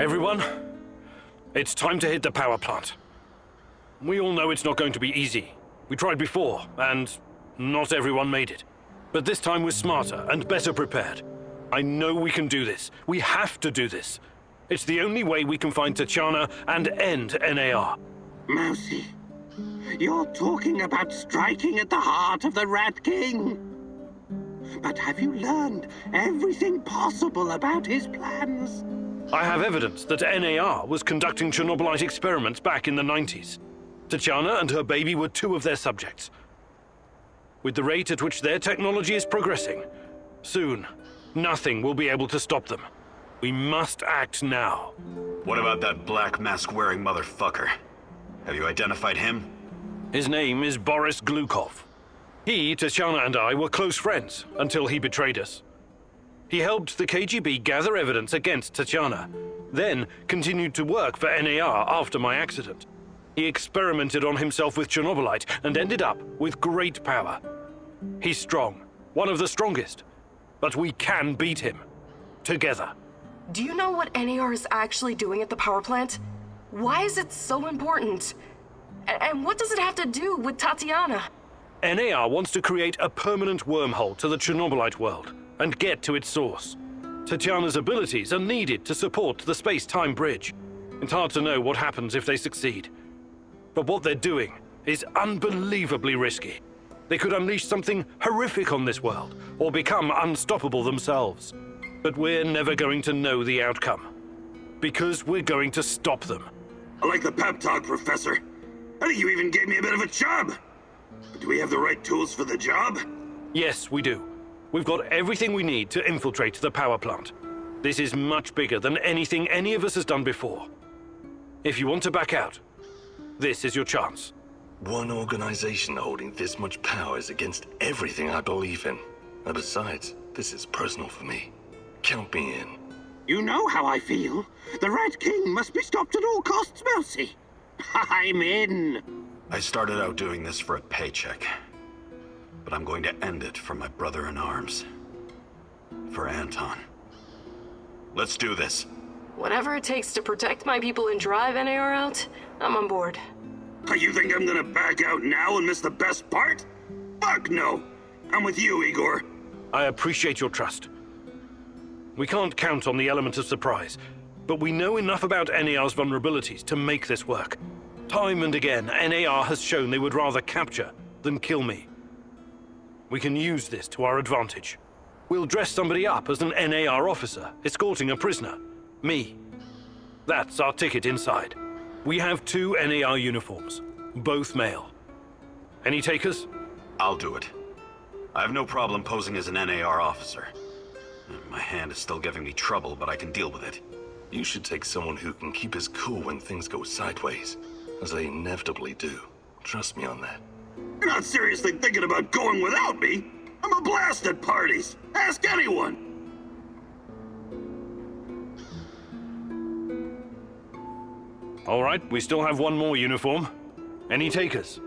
Everyone, it's time to hit the power plant. We all know it's not going to be easy. We tried before, and not everyone made it. But this time we're smarter and better prepared. I know we can do this. We have to do this. It's the only way we can find Tachana and end NAR. Mousy, you're talking about striking at the heart of the Rat King. But have you learned everything possible about his plans? I have evidence that NAR was conducting ChernobyLite experiments back in the 90s. Tachana and her baby were two of their subjects. With the rate at which their technology is progressing, soon, nothing will be able to stop them. We must act now. What about that black mask-wearing motherfucker? Have you identified him? His name is Boris Glukov. He, Tachana, and I were close friends until he betrayed us. He helped the KGB gather evidence against Tachana, then continued to work for NAR after my accident. He experimented on himself with ChernobyLite and ended up with great power. He's strong, one of the strongest, but we can beat him. Together. Do you know what NAR is actually doing at the power plant? Why is it so important? And what does it have to do with Tatiana? NAR wants to create a permanent wormhole to the ChernobyLite world and get to its source. Tatiana's abilities are needed to support the space-time bridge. It's hard to know what happens if they succeed. But what they're doing is unbelievably risky. They could unleash something horrific on this world, or become unstoppable themselves. But we're never going to know the outcome, because we're going to stop them. I like the pep talk, Professor. I think you even gave me a bit of a job. But do we have the right tools for the job? Yes, we do. We've got everything we need to infiltrate the power plant. This is much bigger than anything any of us has done before. If you want to back out, this is your chance. One organization holding this much power is against everything I believe in. And besides, this is personal for me. Count me in. You know how I feel. The Rat King must be stopped at all costs, Mousy. I'm in. I started out doing this for a paycheck. But I'm going to end it for my brother in arms. For Anton. Let's do this. Whatever it takes to protect my people and drive NAR out, I'm on board. You think I'm gonna back out now and miss the best part? Fuck no. I'm with you, Igor. I appreciate your trust. We can't count on the element of surprise, but we know enough about NAR's vulnerabilities to make this work. Time and again, NAR has shown they would rather capture than kill me. We can use this to our advantage. We'll dress somebody up as an NAR officer, escorting a prisoner. Me. That's our ticket inside. We have 2 NAR uniforms, both male. Any takers? I'll do it. I have no problem posing as an NAR officer. My hand is still giving me trouble, but I can deal with it. You should take someone who can keep his cool when things go sideways, as they inevitably do. Trust me on that. You're not seriously thinking about going without me? I'm a blast at parties. Ask anyone. All right, we still have 1 more uniform. Any takers?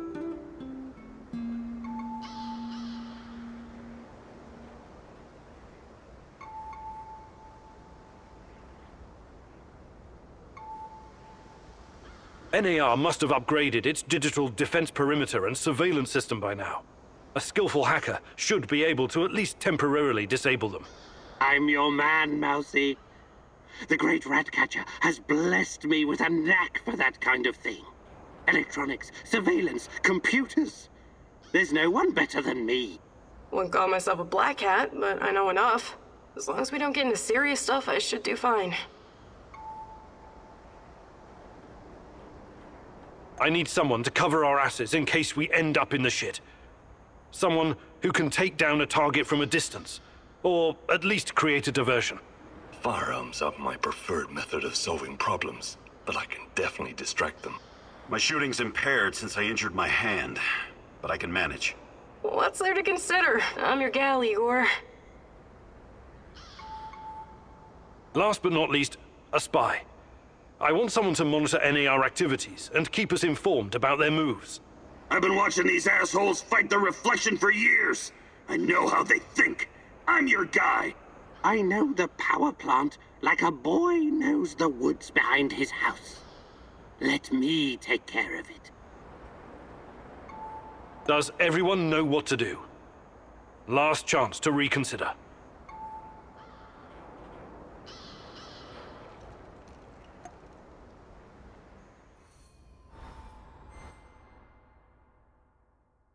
NAR must have upgraded its digital defense perimeter and surveillance system by now. A skillful hacker should be able to at least temporarily disable them. I'm your man, Mousy. The great Ratcatcher has blessed me with a knack for that kind of thing. Electronics, surveillance, computers. There's no one better than me. Wouldn't call myself a black hat, but I know enough. As long as we don't get into serious stuff, I should do fine. I need someone to cover our asses in case we end up in the shit. Someone who can take down a target from a distance, or at least create a diversion. Firearms are my preferred method of solving problems, but I can definitely distract them. My shooting's impaired since I injured my hand, but I can manage. What's there to consider? I'm your gal, Igor. Last but not least, a spy. I want someone to monitor NAR activities and keep us informed about their moves. I've been watching these assholes fight the reflection for years. I know how they think. I'm your guy. I know the power plant like a boy knows the woods behind his house. Let me take care of it. Does everyone know what to do? Last chance to reconsider.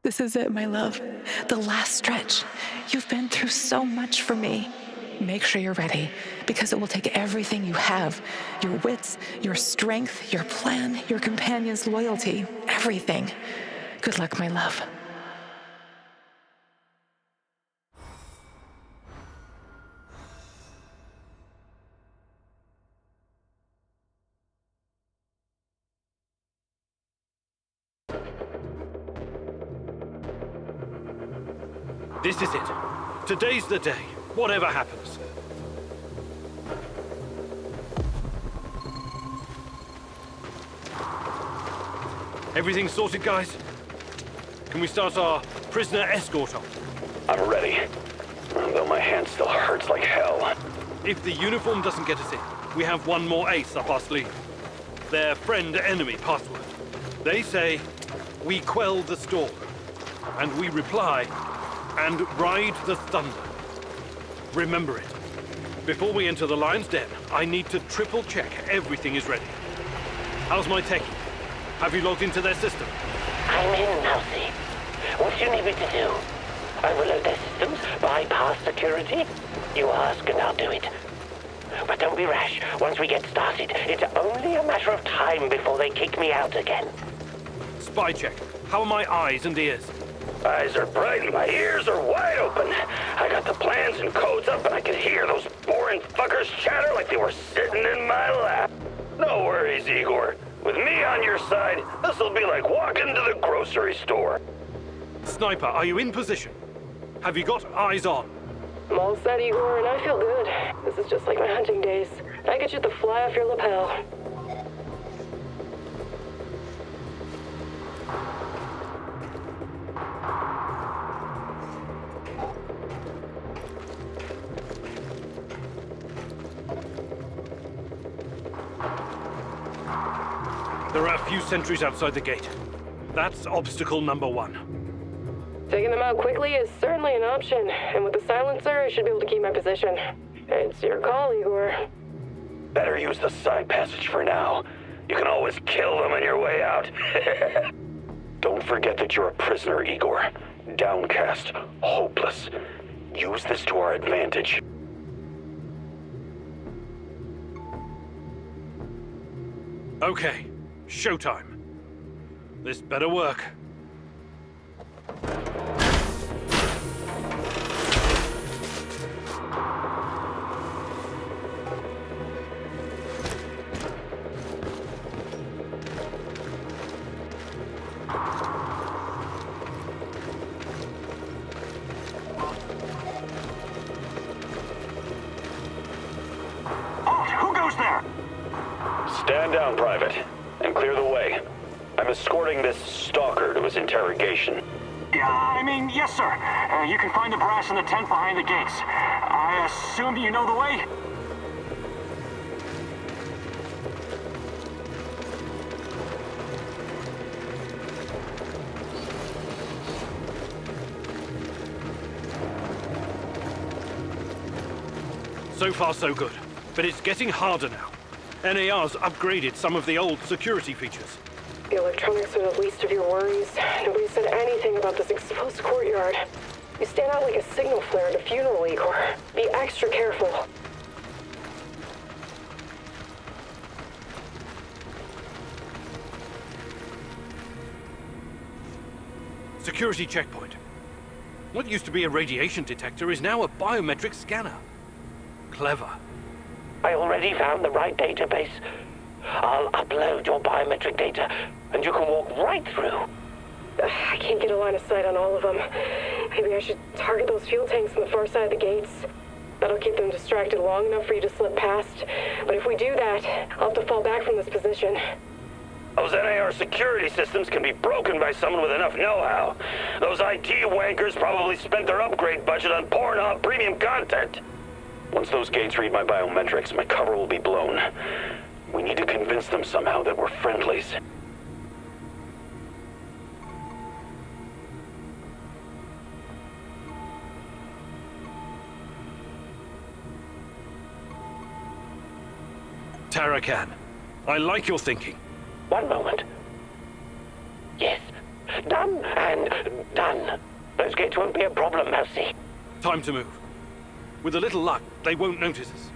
This is it, my love. The last stretch. You've been through so much for me. Make sure you're ready, because it will take everything you have. Your wits, your strength, your plan, your companion's loyalty, everything. Good luck, my love. This is it. Today's the day, whatever happens. Everything sorted, guys? Can we start our prisoner escort off? I'm ready, though my hand still hurts like hell. If the uniform doesn't get us in, we have one more ace up our sleeve. Their friend-enemy password. They say, we quell the storm. And we reply, and ride the thunder. Remember it. Before we enter the lion's den, I need to triple check everything is ready. How's my techie? Have you logged into their system? I'm in, Mousy. What do you need me to do? Overload their systems? Bypass security? You ask and I'll do it. But don't be rash. Once we get started, it's only a matter of time before they kick me out again. Spy check. How are my eyes and ears? Eyes are bright and my ears are wide open. I got the plans and codes up and I can hear those boring fuckers chatter like they were sitting in my lap. No worries, Igor. With me on your side, this'll be like walking to the grocery store. Sniper, are you in position? Have you got eyes on? I'm all set, Igor, and I feel good. This is just like my hunting days. I get you the fly off your lapel. There are a few sentries outside the gate. That's obstacle number 1. Taking them out quickly is certainly an option, and with the silencer, I should be able to keep my position. It's your call, Igor. Better use the side passage for now. You can always kill them on your way out. Don't forget that you're a prisoner, Igor. Downcast, hopeless. Use this to our advantage. Okay, showtime. This better work. Who goes there? Stand down, Private, and clear the way. I'm escorting this stalker to his interrogation. Yes, sir. You can find the brass in the tent behind the gates. I assume you know the way? So far, so good. But it's getting harder now. NAR's upgraded some of the old security features. The electronics are the least of your worries. Nobody said anything about this exposed courtyard. You stand out like a signal flare at a funeral, Igor. Be extra careful. Security checkpoint. What used to be a radiation detector is now a biometric scanner. Clever. I already found the right database. I'll upload your biometric data, and you can walk right through. I can't get a line of sight on all of them. Maybe I should target those fuel tanks on the far side of the gates. That'll keep them distracted long enough for you to slip past. But if we do that, I'll have to fall back from this position. Those NAR security systems can be broken by someone with enough know-how. Those IT wankers probably spent their upgrade budget on Pornhub premium content. Once those gates read my biometrics, my cover will be blown. We need to convince them somehow that we're friendlies. Tarakan, I like your thinking. One moment. Yes. Done and done. Those gates won't be a problem, Mousy. Time to move. With a little luck, they won't notice us.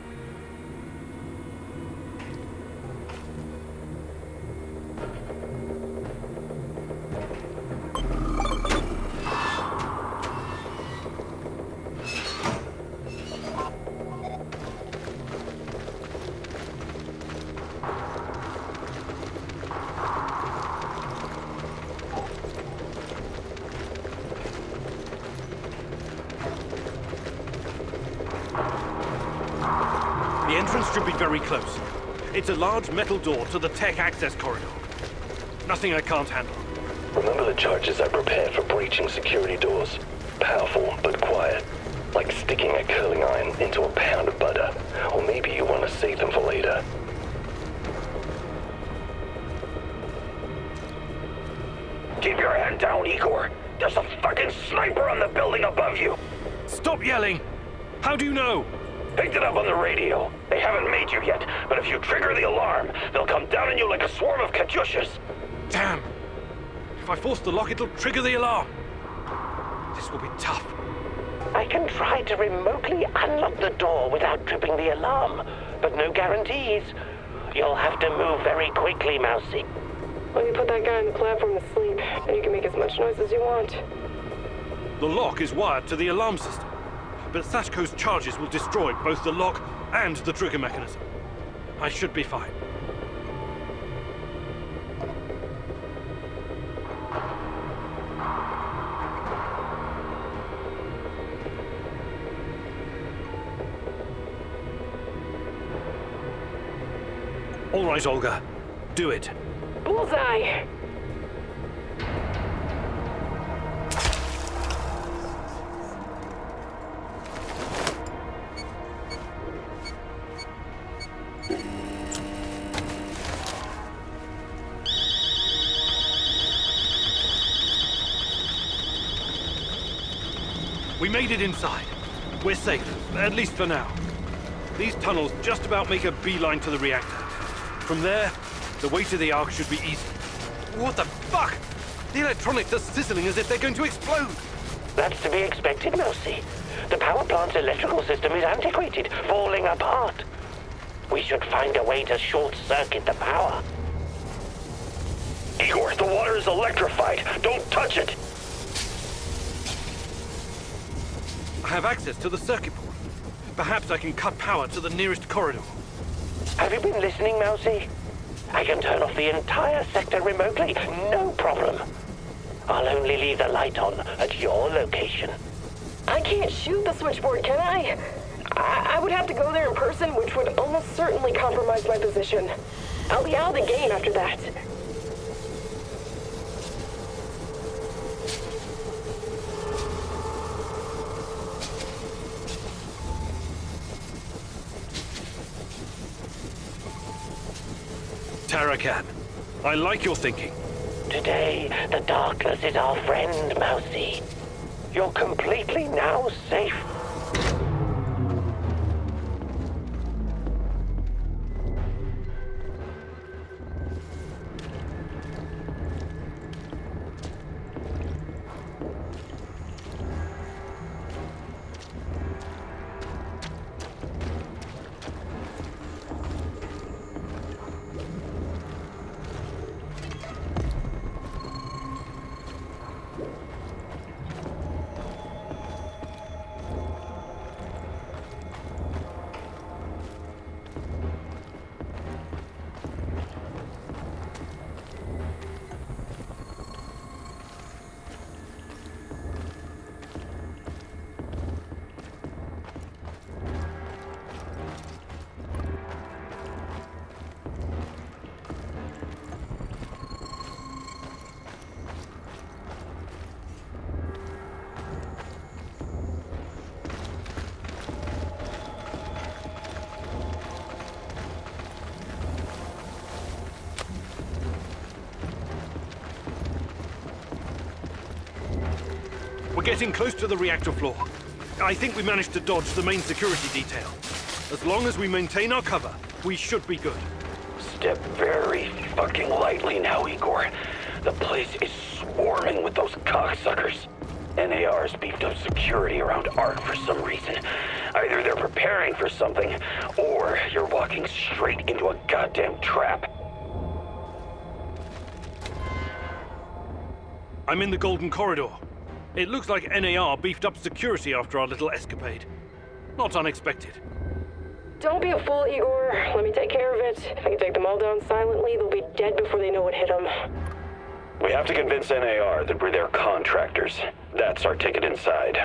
The entrance should be very close. It's a large metal door to the tech access corridor. Nothing I can't handle. Remember the charges I prepared for breaching security doors? Powerful, but quiet. Like sticking a curling iron into a pound of butter. Or maybe you want to save them for later. Keep your head down, Igor. There's a fucking sniper on the building above you. Stop yelling! How do you know? Picked it up on the radio. They haven't made you yet, but if you trigger the alarm, they'll come down on you like a swarm of Katyushas. Damn! If I force the lock, it'll trigger the alarm. This will be tough. I can try to remotely unlock the door without tripping the alarm, but no guarantees. You'll have to move very quickly, Mousy. Let me put that guy on the platform to sleep, and you can make as much noise as you want. The lock is wired to the alarm system, but Sashko's charges will destroy both the lock and the trigger mechanism. I should be fine. All right, Olga. Do it. Bullseye! We made it inside. We're safe, at least for now. These tunnels just about make a beeline to the reactor. From there, the way to the Ark should be easy. What the fuck? The electronics are sizzling as if they're going to explode. That's to be expected, Mousy. The power plant's electrical system is antiquated, falling apart. We should find a way to short-circuit the power. Igor, the water is electrified. Don't touch it. I have access to the circuit board. Perhaps I can cut power to the nearest corridor. Have you been listening, Mousy? I can turn off the entire sector remotely, no problem. I'll only leave the light on at your location. I can't shoot the switchboard, can I? I would have to go there in person, which would almost certainly compromise my position. I'll be out of the game after that. Tarakan, I like your thinking. Today, the darkness is our friend, Mousy. You're completely now safe. We're getting close to the reactor floor. I think we managed to dodge the main security detail. As long as we maintain our cover, we should be good. Step very fucking lightly now, Igor. The place is swarming with those cocksuckers. NAR's beefed up security around Art for some reason. Either they're preparing for something, or you're walking straight into a goddamn trap. I'm in the Golden Corridor. It looks like NAR beefed up security after our little escapade. Not unexpected. Don't be a fool, Igor. Let me take care of it. If I can take them all down silently, they'll be dead before they know what hit them. We have to convince NAR that we're their contractors. That's our ticket inside.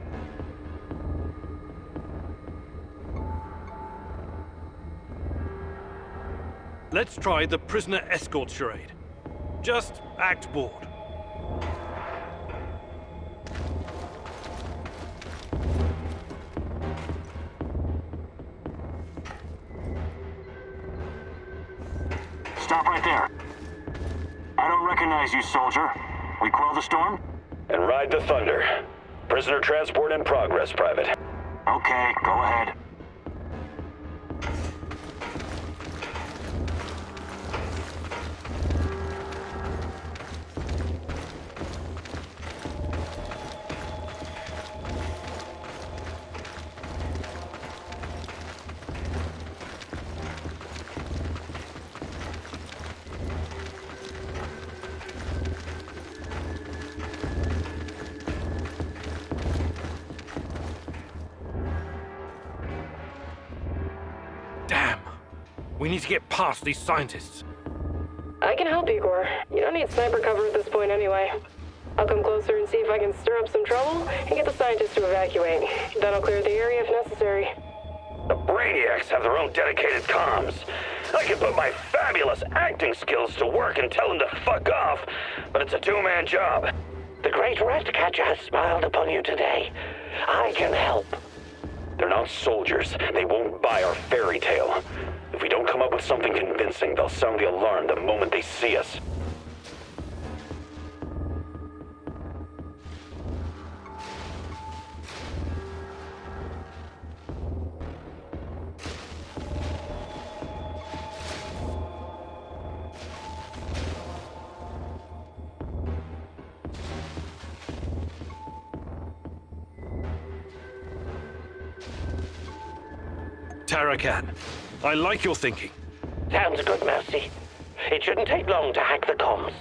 Let's try the prisoner escort charade. Just act bored. Stop right there. I don't recognize you, soldier. We quell the storm? And ride the thunder. Prisoner transport in progress, Private. Okay, go ahead. Damn. We need to get past these scientists. I can help, Igor. You don't need sniper cover at this point anyway. I'll come closer and see if I can stir up some trouble and get the scientists to evacuate. Then I'll clear the area if necessary. The Brainiacs have their own dedicated comms. I can put my fabulous acting skills to work and tell them to fuck off, but it's a two-man job. The great Ratcatcher has smiled upon you today. I can help. They're not soldiers. They won't buy our fairy tale. If we don't come up with something convincing, they'll sound the alarm the moment they see us. Tarakan, I like your thinking. Sounds good, Mercy. It shouldn't take long to hack the comms.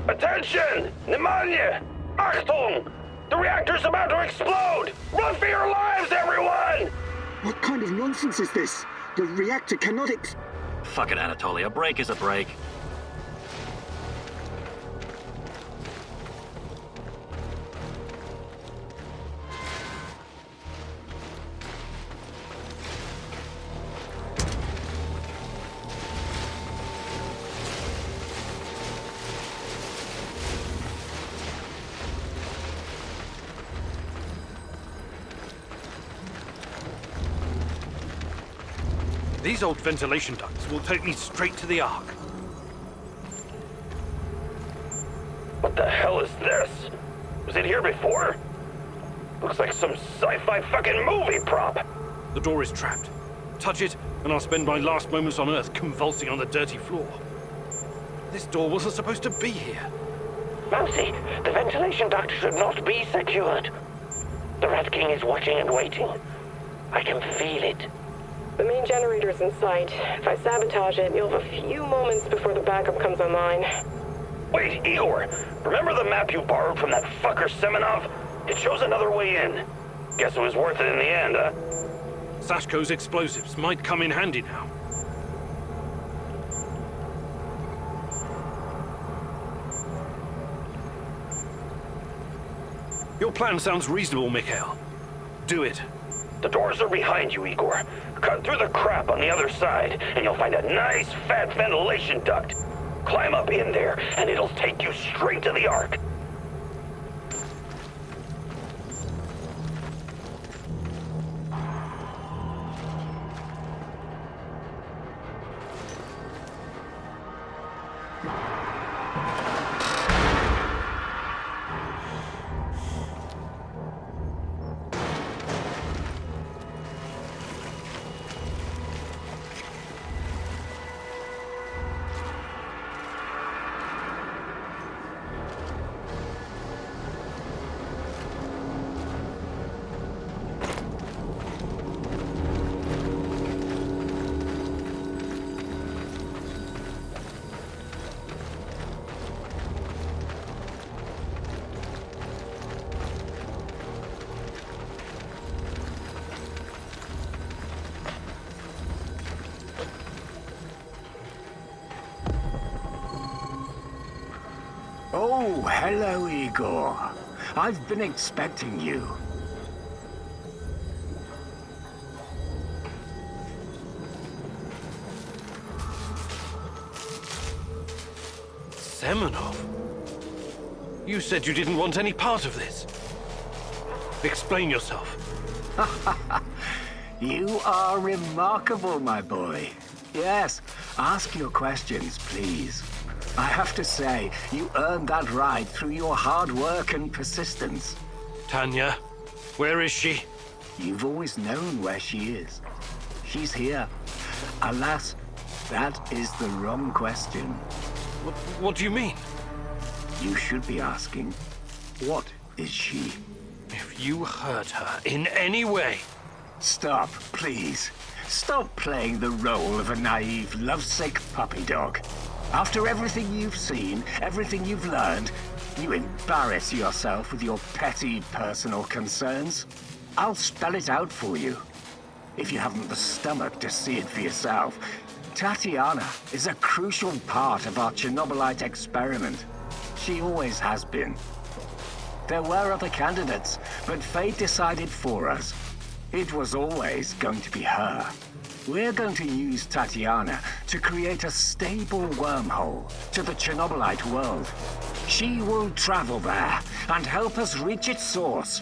Attention! Pneumonia! Achtung! The reactor's about to explode! Run for your lives, everyone! What kind of nonsense is this? The reactor cannot Fuck it, Anatoly. A break is a break. These old ventilation ducts will take me straight to the Ark. What the hell is this? Was it here before? Looks like some sci-fi fucking movie prop. The door is trapped. Touch it, and I'll spend my last moments on Earth convulsing on the dirty floor. This door wasn't supposed to be here. Mousy, the ventilation duct should not be secured. The Rat King is watching and waiting. I can feel it. The main generator's in sight. If I sabotage it, you'll have a few moments before the backup comes online. Wait, Igor, remember the map you borrowed from that fucker Semenov? It shows another way in. Guess it was worth it in the end, huh? Sashko's explosives might come in handy now. Your plan sounds reasonable, Mikhail. Do it. The doors are behind you, Igor. Cut through the crap on the other side, and you'll find a nice, fat ventilation duct. Climb up in there, and it'll take you straight to the Ark. Oh, hello, Igor. I've been expecting you. Semenov? You said you didn't want any part of this. Explain yourself. You are remarkable, my boy. Yes, ask your questions, please. I have to say, you earned that right through your hard work and persistence. Tanya, where is she? You've always known where she is. She's here. Alas, that is the wrong question. What do you mean? You should be asking, what is she? If you hurt her in any way... Stop, please. Stop playing the role of a naive, lovesick puppy dog. After everything you've seen, everything you've learned, you embarrass yourself with your petty personal concerns. I'll spell it out for you. If you haven't the stomach to see it for yourself, Tatiana is a crucial part of our ChernobyLite experiment. She always has been. There were other candidates, but fate decided for us. It was always going to be her. We're going to use Tatiana to create a stable wormhole to the ChernobyLite world. She will travel there and help us reach its source.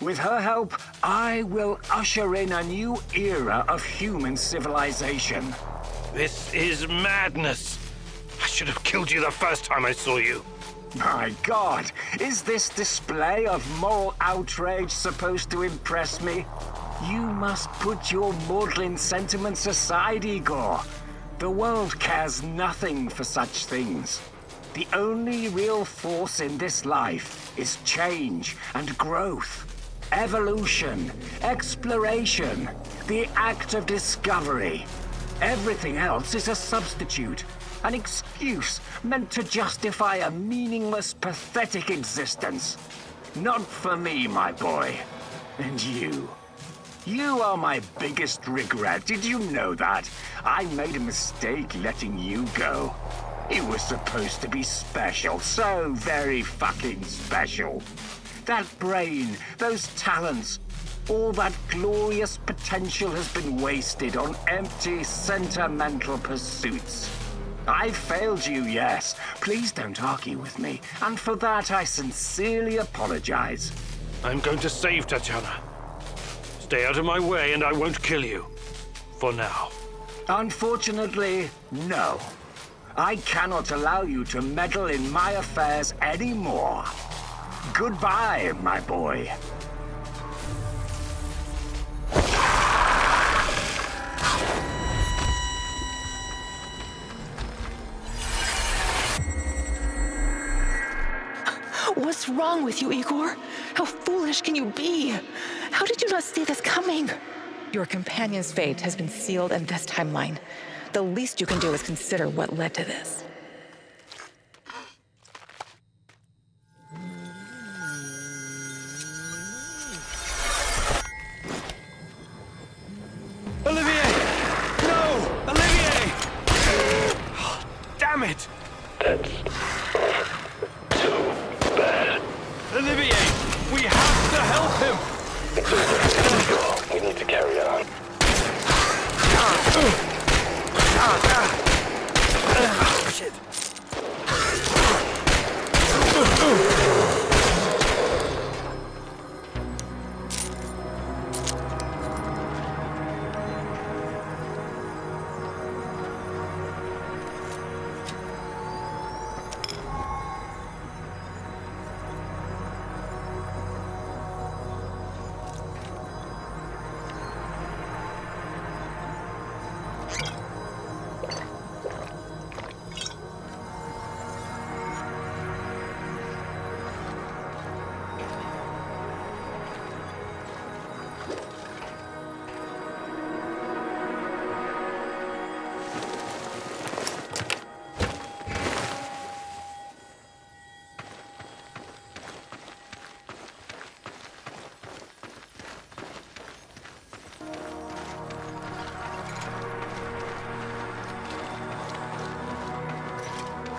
With her help, I will usher in a new era of human civilization. This is madness. I should have killed you the first time I saw you. My God, is this display of moral outrage supposed to impress me? You must put your maudlin sentiments aside, Igor. The world cares nothing for such things. The only real force in this life is change and growth. Evolution, exploration, the act of discovery. Everything else is a substitute, an excuse meant to justify a meaningless, pathetic existence. Not for me, my boy. And you. You are my biggest regret. Did you know that? I made a mistake letting you go. You were supposed to be special, so very fucking special. That brain, those talents, all that glorious potential has been wasted on empty, sentimental pursuits. I failed you, yes. Please don't argue with me, and for that I sincerely apologize. I'm going to save Tatiana. Stay out of my way and I won't kill you. For now. Unfortunately, no. I cannot allow you to meddle in my affairs anymore. Goodbye, my boy. What's wrong with you, Igor? How foolish can you be? How did you not see this coming? Your companion's fate has been sealed in this timeline. The least you can do is consider what led to this. Olivier! No! Olivier! Damn it! That's too bad. Olivier! We have to help him! It's over. We need to carry on. Shit.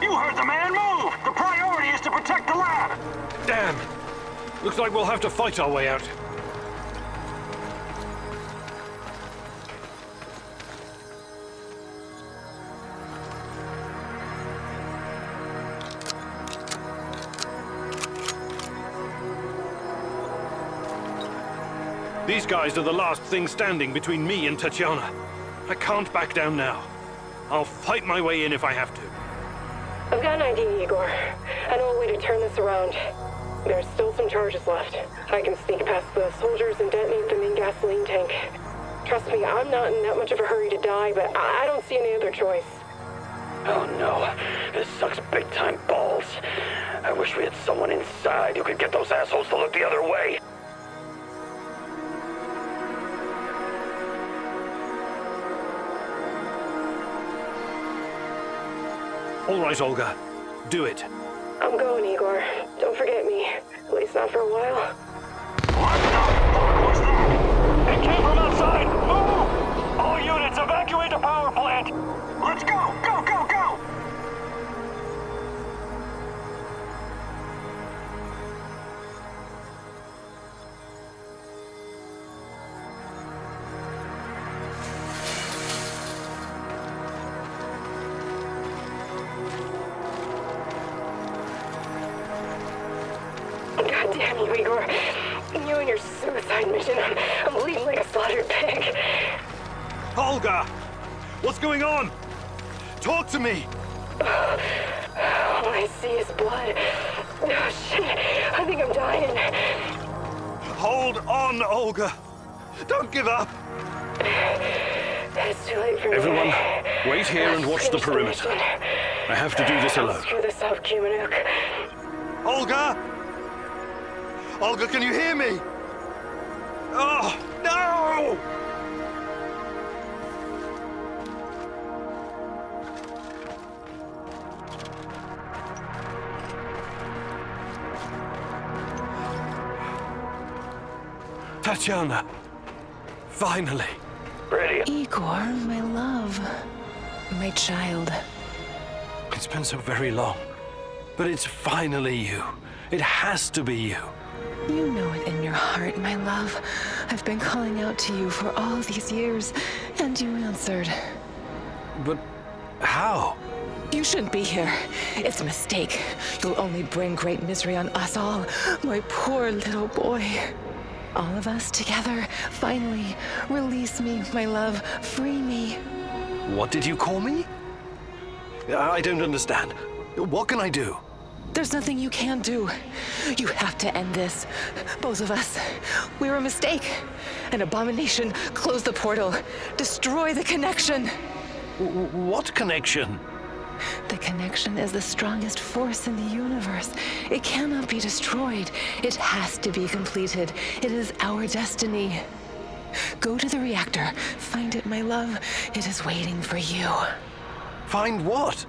You heard the man. Move! The priority is to protect the lab! Damn! Looks like we'll have to fight our way out. These guys are the last thing standing between me and Tatiana. I can't back down now. I'll fight my way in if I have to. I've got an idea, Igor. I know a way to turn this around. There's still some charges left. I can sneak past the soldiers and detonate the main gasoline tank. Trust me, I'm not in that much of a hurry to die, but I don't see any other choice. Oh no, this sucks big time balls. I wish we had someone inside who could get those assholes to look the other way. All right, Olga. Do it. I'm going, Igor. Don't forget me. At least not for a while. What the fuck was that? It came from outside! Move! All units, evacuate the power plant! Let's go! Go, go, go! God damn you, Igor. You and your suicide mission. I'm bleeding like a slaughtered pig. Olga! What's going on? Talk to me! All I see is blood. Oh, shit. I think I'm dying. Hold on, Olga! Don't give up! It's too late for me. Everyone, wait here and watch the perimeter. I have to do this alone. Screw this up, Cumanuk. Olga! Olga, can you hear me? Oh, no! Tatiana, finally. Ready? Igor, my love. My child. It's been so very long, but it's finally you. It has to be you. You know it in your heart, my love. I've been calling out to you for all these years, and you answered. But how? You shouldn't be here. It's a mistake. You'll only bring great misery on us all. My poor little boy. All of us together, finally. Release me, my love. Free me. What did you call me? I don't understand. What can I do? There's nothing you can do. You have to end this. Both of us. We're a mistake. An abomination. Close the portal. Destroy the connection. What connection? The connection is the strongest force in the universe. It cannot be destroyed. It has to be completed. It is our destiny. Go to the reactor. Find it, my love. It is waiting for you. Find what?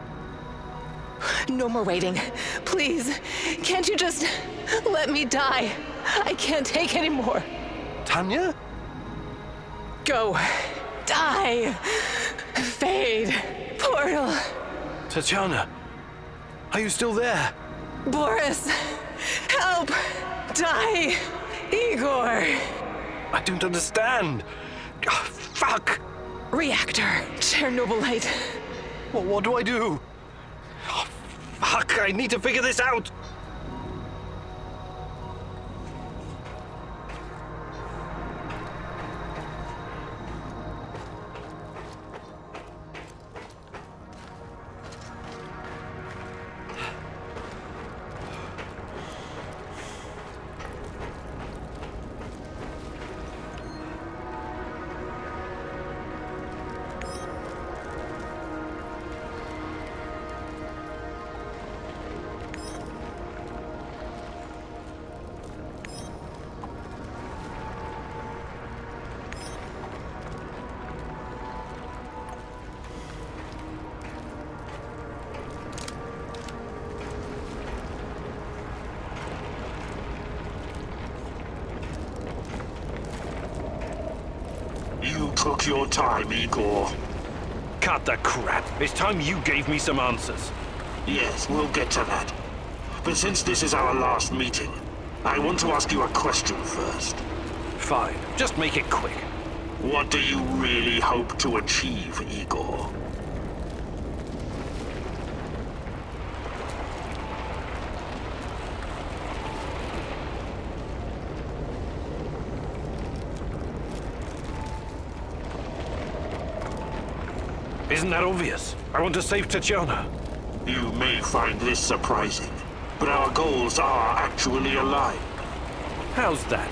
No more waiting. Please, can't you just let me die? I can't take any more. Tanya? Go. Die. Fade. Portal. Tatiana, are you still there? Boris, help. Die. Igor. I don't understand. Oh, fuck. Reactor. ChernobyLite. What do I do? Oh, fuck, I need to figure this out. You took your time, Igor. Cut the crap. It's time you gave me some answers. Yes, we'll get to that. But since this is our last meeting, I want to ask you a question first. Fine, just make it quick. What do you really hope to achieve, Igor? Isn't that obvious? I want to save Tatiana. You may find this surprising, but our goals are actually aligned. How's that?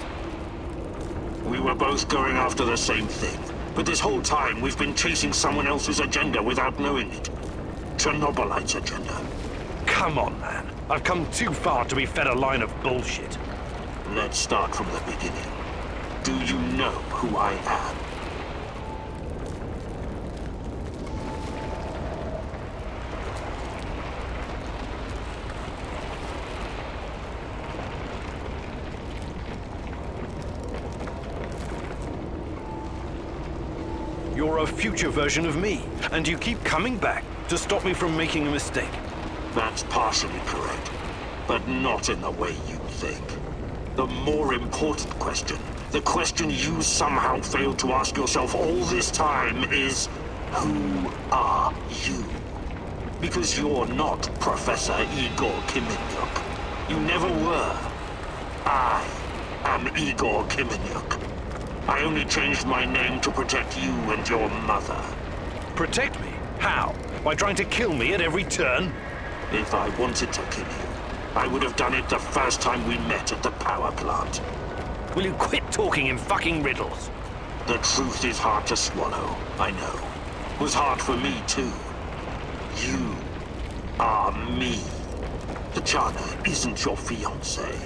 We were both going after the same thing, but this whole time we've been chasing someone else's agenda without knowing it. ChernobyLite's agenda. Come on, man. I've come too far to be fed a line of bullshit. Let's start from the beginning. Do you know who I am? You're a future version of me, and you keep coming back to stop me from making a mistake. That's partially correct, but not in the way you think. The more important question, the question you somehow failed to ask yourself all this time is, who are you? Because you're not Professor Igor Kiminyuk. You never were. I am Igor Kiminyuk. I only changed my name to protect you and your mother. Protect me? How? By trying to kill me at every turn? If I wanted to kill you, I would have done it the first time we met at the power plant. Will you quit talking in fucking riddles? The truth is hard to swallow, I know. It was hard for me too. You are me. Tatiana isn't your fiancée.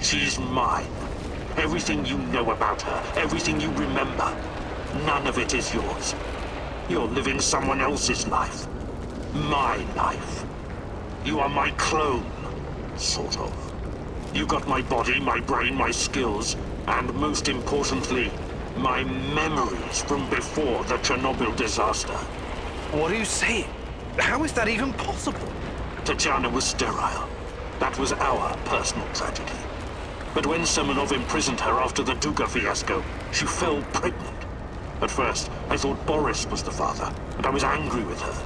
She's mine. Everything you know about her, everything you remember, none of it is yours. You're living someone else's life. My life. You are my clone, sort of. You got my body, my brain, my skills, and most importantly, my memories from before the Chernobyl disaster. What are you saying? How is that even possible? Tatiana was sterile. That was our personal tragedy. But when Semenov imprisoned her after the Duga fiasco, she fell pregnant. At first, I thought Boris was the father, and I was angry with her.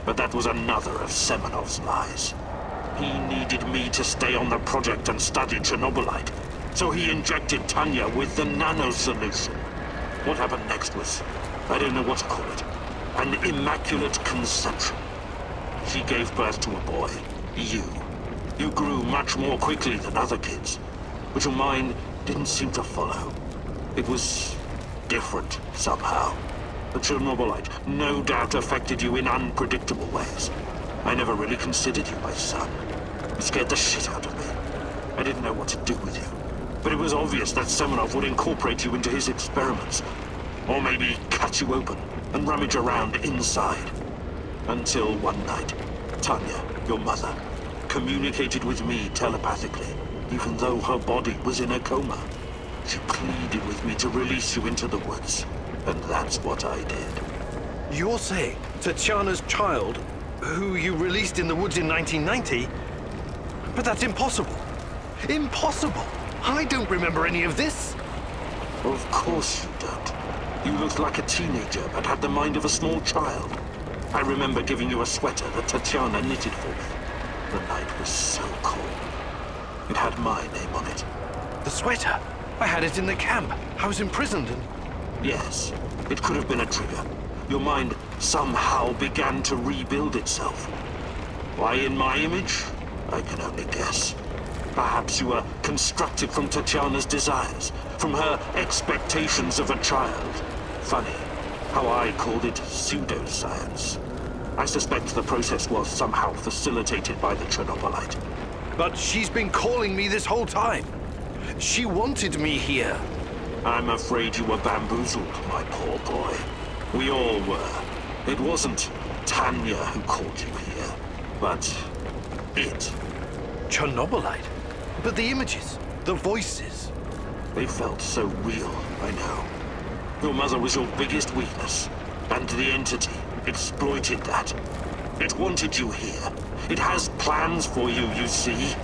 But that was another of Semenov's lies. He needed me to stay on the project and study ChernobyLite, so he injected Tanya with the nano solution. What happened next was, I don't know what to call it, an immaculate conception. She gave birth to a boy, you. You grew much more quickly than other kids. But your mind didn't seem to follow. It was different somehow. The ChernobyLite no doubt affected you in unpredictable ways. I never really considered you my son. It scared the shit out of me. I didn't know what to do with you. But it was obvious that Semenov would incorporate you into his experiments. Or maybe cut you open and rummage around inside. Until one night, Tanya, your mother, communicated with me telepathically. Even though her body was in a coma. She pleaded with me to release you into the woods, and that's what I did. You're saying Tatiana's child, who you released in the woods in 1990? But that's impossible. Impossible! I don't remember any of this. Of course you don't. You looked like a teenager, but had the mind of a small child. I remember giving you a sweater that Tatiana knitted for me. The night was so cold. It had my name on it. The sweater? I had it in the camp. I was imprisoned and... Yes, it could have been a trigger. Your mind somehow began to rebuild itself. Why in my image? I can only guess. Perhaps you were constructed from Tatiana's desires, from her expectations of a child. Funny, how I called it pseudoscience. I suspect the process was somehow facilitated by the ChernobyLite. But she's been calling me this whole time. She wanted me here. I'm afraid you were bamboozled, my poor boy. We all were. It wasn't Tanya who called you here, but it. ChernobyLite? But the images, the voices. They felt so real, I know. Your mother was your biggest weakness, and the entity exploited that. It wanted you here. It has plans for you, you see.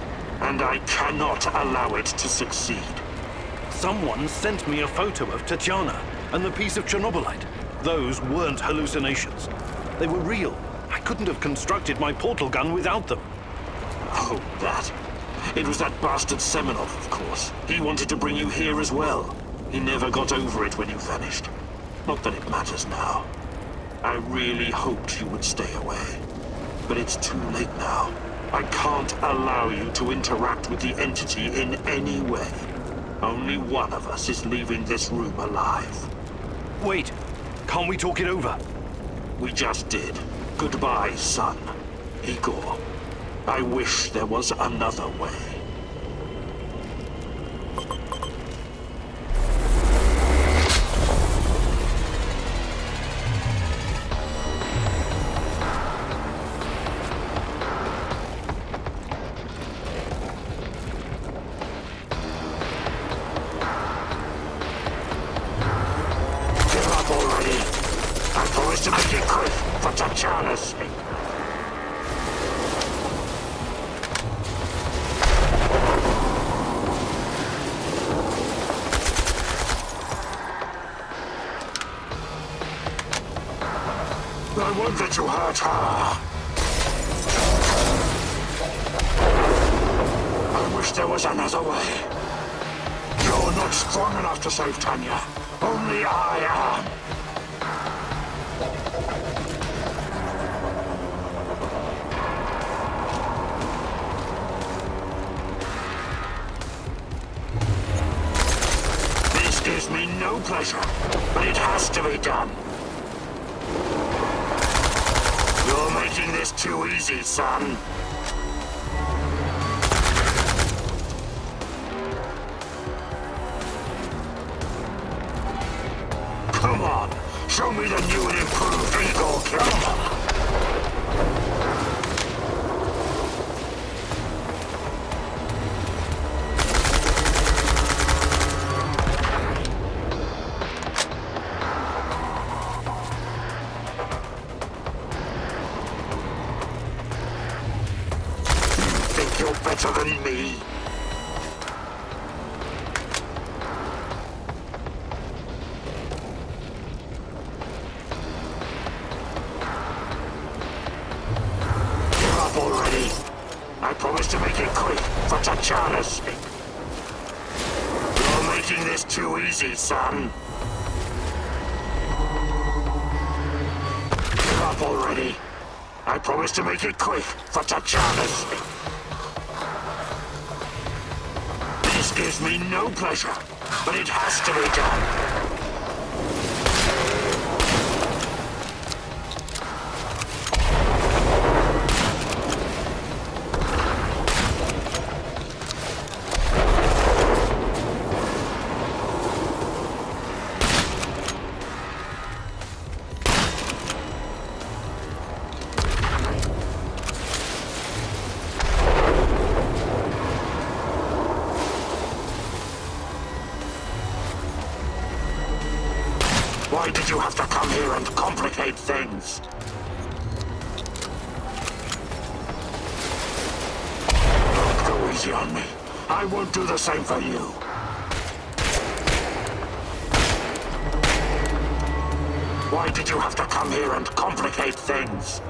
And I cannot allow it to succeed. Someone sent me a photo of Tatiana and the piece of ChernobyLite. Those weren't hallucinations. They were real. I couldn't have constructed my portal gun without them. Oh, that. It was that bastard Semenov, of course. He wanted to bring you here as well. He never got over it when you vanished. Not that it matters now. I really hoped you would stay away. But it's too late now. I can't allow you to interact with the entity in any way. Only one of us is leaving this room alive. Wait, can't we talk it over? We just did. Goodbye, son. Igor. I wish there was another way. Give up already. I promised to make it quick for Tatiana's sake. I won't let you hurt her. I wish there was another way. You're not strong enough to save Tanya. Only I am. This gives me no pleasure, but it has to be done. You're making this too easy, son. Come on, show me the new and improved Igor killer. You're better than me. Give up already. I promised to make it quick for Tatiana's sake. You're making this too easy, son. Give up already. I promised to make it quick for Tatiana's sake. This gives me no pleasure, but it has to be done. Why did you have to come here and complicate things? Don't go easy on me. I won't do the same for you. Why did you have to come here and complicate things?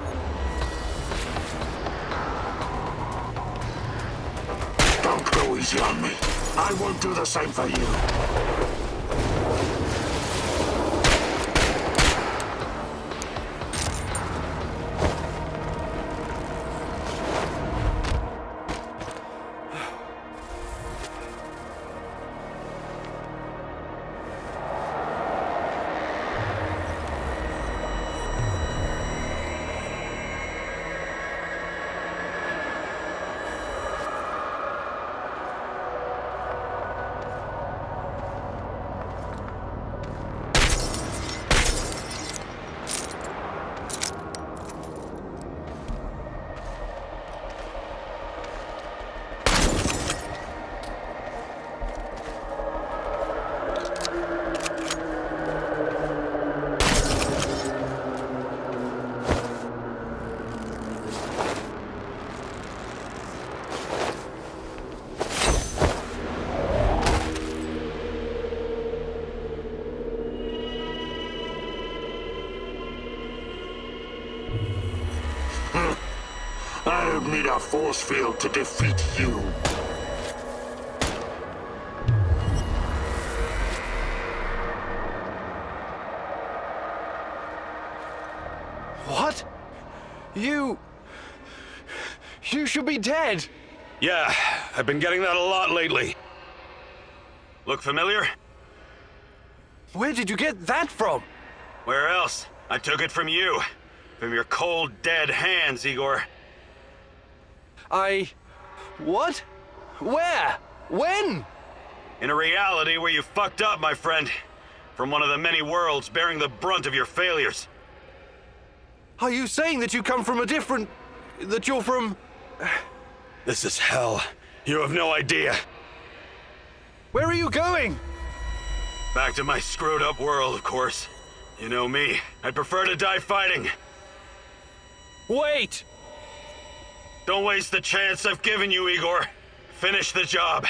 Don't go easy on me. I won't do the same for you. need a force field to defeat you. What? You should be dead. Yeah, I've been getting that a lot lately. Look familiar? Where did you get that from? Where else? I took it from you. From your cold, dead hands, Igor. What? Where? When? In a reality where you fucked up, my friend. From one of the many worlds bearing the brunt of your failures. Are you saying that you come from a different... that you're from... This is hell. You have no idea. Where are you going? Back to my screwed up world, of course. You know me. I'd prefer to die fighting. Wait! Don't waste the chance I've given you, Igor. Finish the job.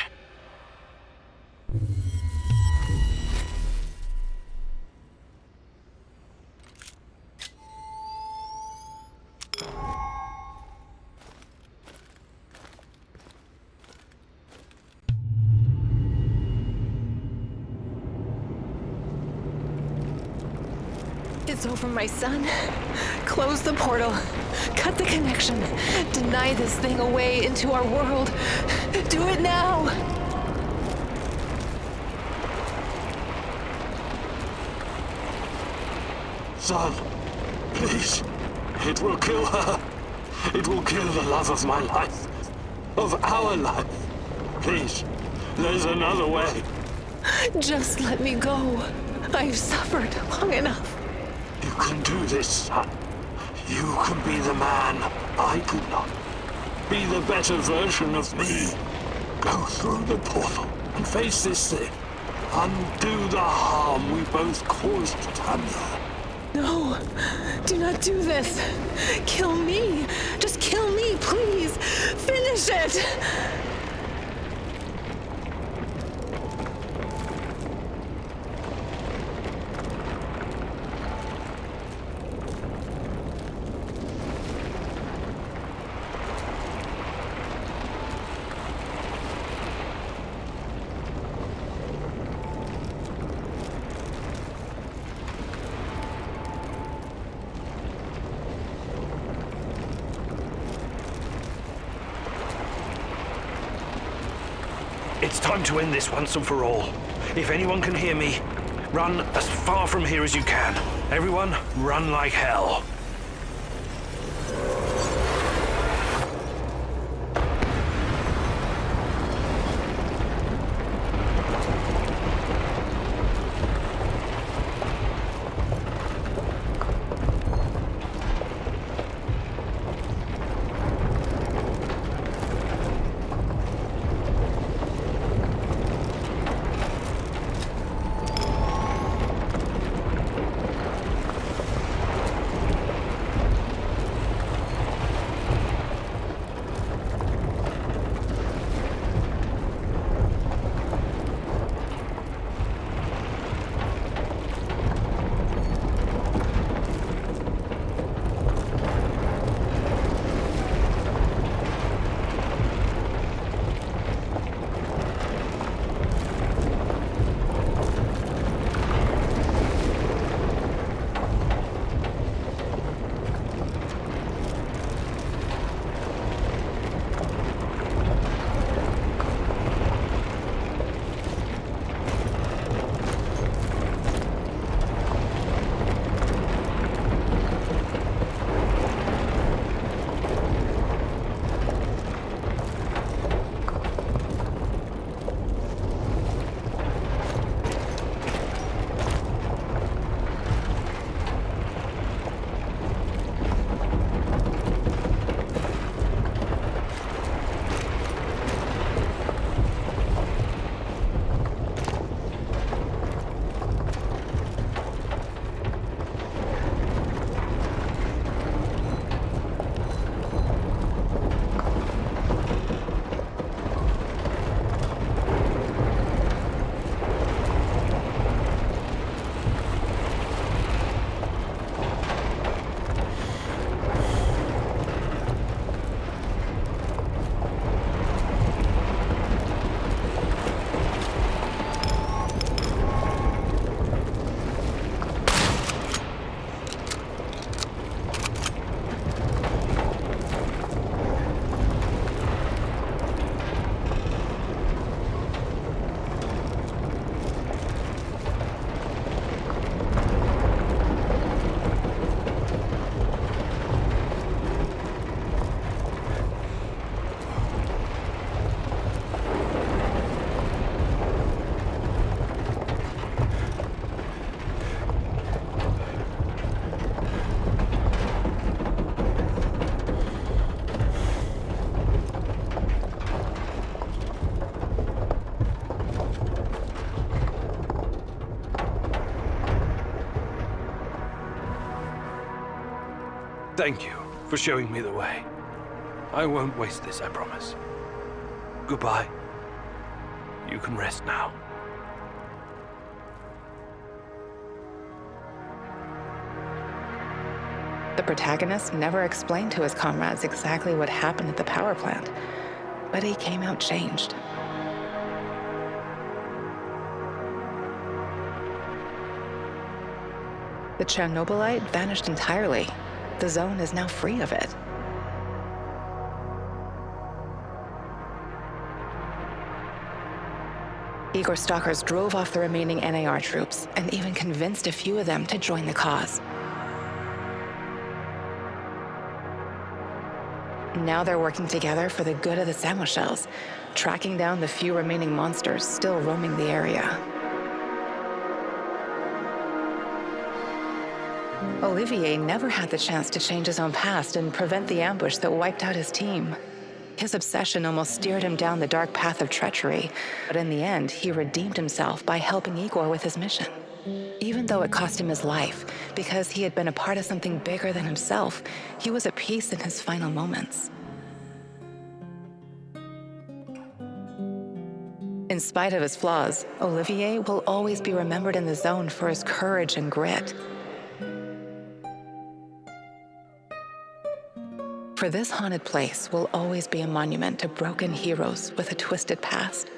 It's over, my son. Close the portal. Cut the connection. Deny this thing away into our world. Do it now! Son, please. It will kill her. It will kill the love of my life. Of our life. Please, there's another way. Just let me go. I've suffered long enough. You can do this, son. You can be the man I could not. Be the better version of me. Go through the portal and face this thing. Undo the harm we both caused Tanya. No, do not do this. Kill me. Just kill me, please. Finish it. It's time to end this once and for all. If anyone can hear me, run as far from here as you can. Everyone, run like hell. Thank you for showing me the way. I won't waste this, I promise. Goodbye. You can rest now. The protagonist never explained to his comrades exactly what happened at the power plant, but he came out changed. The ChernobyLite vanished entirely. The zone is now free of it. Igor stalkers drove off the remaining NAR troops and even convinced a few of them to join the cause. Now they're working together for the good of the Samoshels, tracking down the few remaining monsters still roaming the area. Olivier never had the chance to change his own past and prevent the ambush that wiped out his team. His obsession almost steered him down the dark path of treachery, but in the end, he redeemed himself by helping Igor with his mission. Even though it cost him his life, because he had been a part of something bigger than himself, he was at peace in his final moments. In spite of his flaws, Olivier will always be remembered in the zone for his courage and grit. For this haunted place will always be a monument to broken heroes with a twisted past.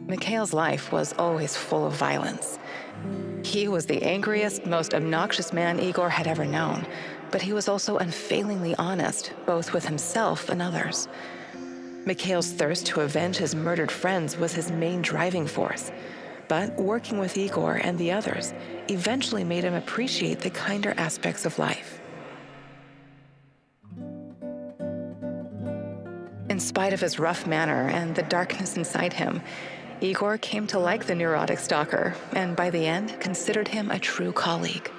Mikhail's life was always full of violence. He was the angriest, most obnoxious man Igor had ever known, but he was also unfailingly honest, both with himself and others. Mikhail's thirst to avenge his murdered friends was his main driving force, but working with Igor and the others eventually made him appreciate the kinder aspects of life. In spite of his rough manner and the darkness inside him, Igor came to like the neurotic stalker, and by the end, considered him a true colleague.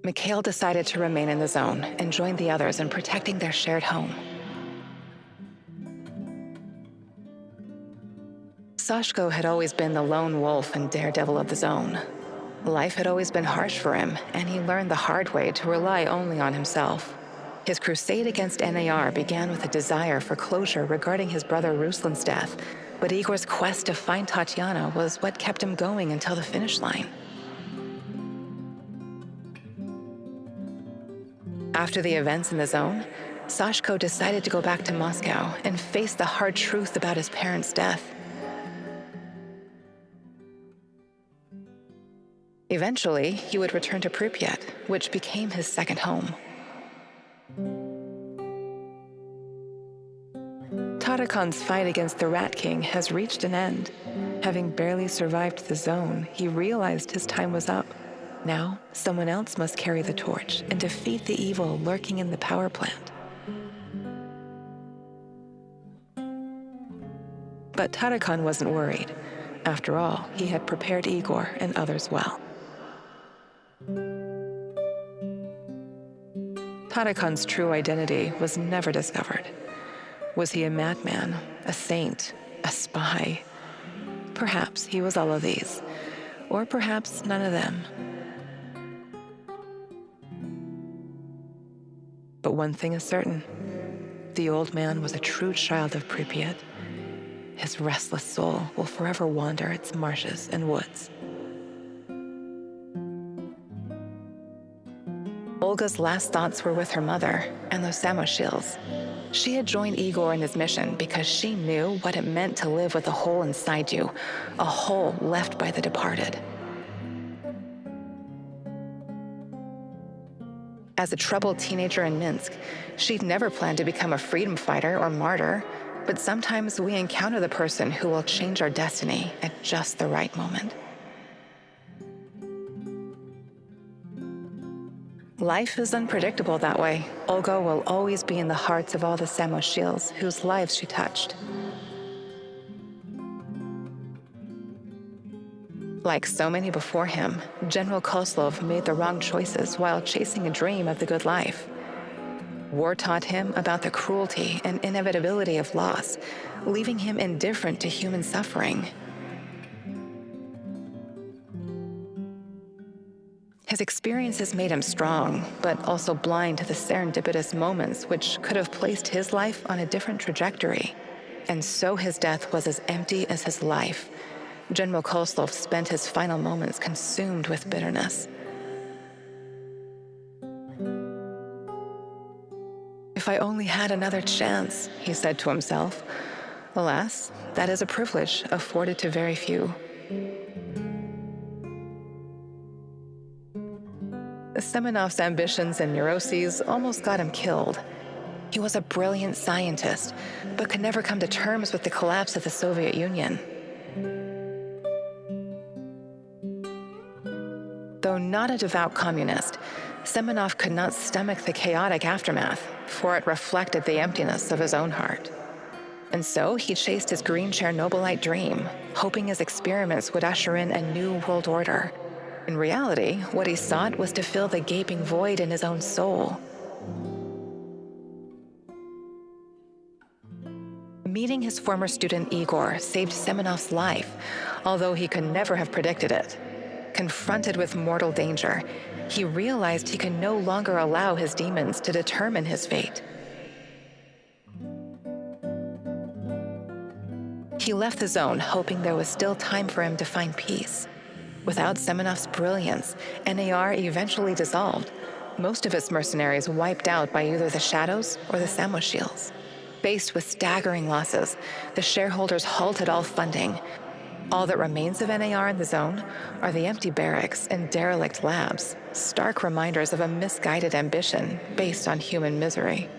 Mikhail decided to remain in the zone and join the others in protecting their shared home. Sashko had always been the lone wolf and daredevil of the zone. Life had always been harsh for him, and he learned the hard way to rely only on himself. His crusade against NAR began with a desire for closure regarding his brother Ruslan's death, but Igor's quest to find Tatiana was what kept him going until the finish line. After the events in the zone, Sashko decided to go back to Moscow and face the hard truth about his parents' death. Eventually, he would return to Pripyat, which became his second home. Tarakan's fight against the Rat King has reached an end. Having barely survived the zone, he realized his time was up. Now, someone else must carry the torch and defeat the evil lurking in the power plant. But Tarakan wasn't worried. After all, he had prepared Igor and others well. Tarakan's true identity was never discovered. Was he a madman, a saint, a spy? Perhaps he was all of these, or perhaps none of them. But one thing is certain, the old man was a true child of Pripyat. His restless soul will forever wander its marshes and woods. Olga's last thoughts were with her mother and those Samoshels. She had joined Igor in his mission because she knew what it meant to live with a hole inside you, a hole left by the departed. As a troubled teenager in Minsk, she'd never planned to become a freedom fighter or martyr, but sometimes we encounter the person who will change our destiny at just the right moment. Life is unpredictable that way. Olga will always be in the hearts of all the Samoshels whose lives she touched. Like so many before him, General Koslov made the wrong choices while chasing a dream of the good life. War taught him about the cruelty and inevitability of loss, leaving him indifferent to human suffering. His experiences made him strong, but also blind to the serendipitous moments which could have placed his life on a different trajectory. And so his death was as empty as his life. General Koslov spent his final moments consumed with bitterness. If I only had another chance, he said to himself. Alas, that is a privilege afforded to very few. Semenov's ambitions and neuroses almost got him killed. He was a brilliant scientist, but could never come to terms with the collapse of the Soviet Union. Though not a devout communist, Semenov could not stomach the chaotic aftermath, for it reflected the emptiness of his own heart. And so he chased his green ChernobyLite dream, hoping his experiments would usher in a new world order. In reality, what he sought was to fill the gaping void in his own soul. Meeting his former student Igor saved Semenov's life, although he could never have predicted it. Confronted with mortal danger, he realized he could no longer allow his demons to determine his fate. He left the zone, hoping there was still time for him to find peace. Without Semenov's brilliance, NAR eventually dissolved, most of its mercenaries wiped out by either the Shadows or the Samoshils. Faced with staggering losses, the shareholders halted all funding. All that remains of NAR in the zone are the empty barracks and derelict labs, stark reminders of a misguided ambition based on human misery.